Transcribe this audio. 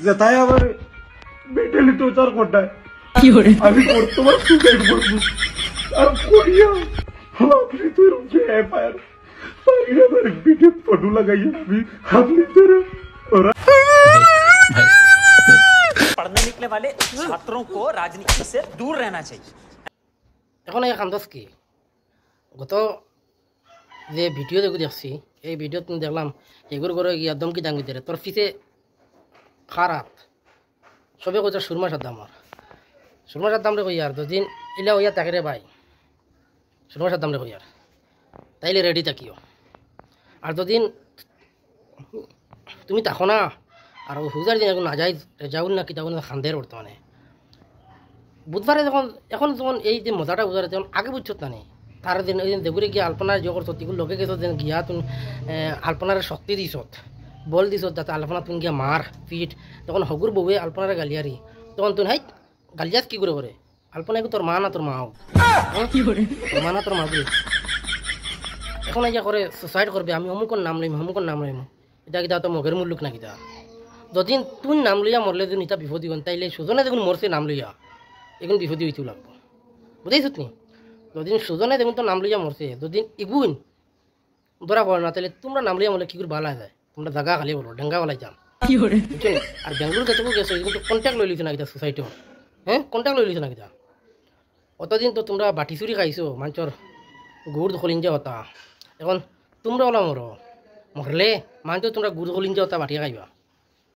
যেটাই আমার mentally torture করতায় আমি বর্তমান সুসাইড করবো আর করিয়া আপনি তো রুকে এফআইআর পাইলে আমার ভিডিও ফটো লাগাইয়া আপনি তো पढ़ने निकले वाले छात्रों को राजनीति से दूर रहना चाहिए। এখন এই কান্দস কি গত যে ভিডিও দেখছি এই ভিডিও তুমি দেখলাম এগুলো করে গিয়া দমকি দাঙ্গি দেয় তোর পিছে খারাপ সবে কইছে সুরমা সাদ্দাম সুরমা সাদ্দাম রে কইয়ার দুদিন ইলা হইয়া তাকে রে ভাই সুরমা সাদ্দাম রে কইয়ার তাইলে রেডি থাকিও আর দুদিন তুমি তাকো না আর হুজার দিন এখন না যাই যাউন না কি যাউন না খান্দের বর্তমানে বুধবারে যখন এই যে মজাটা বুঝারে তখন আগে বুঝছো না নেই তার দিন ওই দিন দেগুড়ে গিয়ে আলপনার যে করছো তিগুলো লোকে গেছো দিন গিয়া তুমি আলপনার শক্তি দিছ বল দিছ যাতে আলপনা তুমি গিয়া মার পিট তখন হগুর বউয়ে আলপনারে গালিয়ারি তখন তুমি হাই গালিয়াস কি করে আলপনা তোর মা না তোর মা হোক তোর মা না তোর মা বলি এখন এই যা করে সুসাইড করবে আমি অমুকর নাম লইম এটা কিতা তো মগের মূল্যক না কিতা যদিন তুই নাম লইয়া মরলে যদি এটা বিপদ দিবেন তাইলে সুজনে দেখুন মরছে নাম লইয়া এখন বিপদী হইতেও লাগবো বুঝাইছ তুমি যদিন সুজনে দেখুন তো নাম লইয়া মরছে যদিন ইগুন ধরা পড়ে না তাহলে তোমরা নাম লইয়া মরলে কি করে ভালো যায় তোমরা জায়গা খালি বলো ডেঙ্গা বলাই যাম আর বেঙ্গলোর যেটুকু গেছো কিন্তু কন্ট্যাক্ট লই লিছো না কিতা সোসাইটিও হ্যাঁ কন্ট্যাক্ট লই লিছো না কিতা অতদিন তো তোমরা বাটি চুরি খাইছো মানুষের গুড় খলিন যে হতা এখন তোমরা ওলা মরলে মানুষ তোমরা গুড় খলিন যে হতা বাটি খাইবা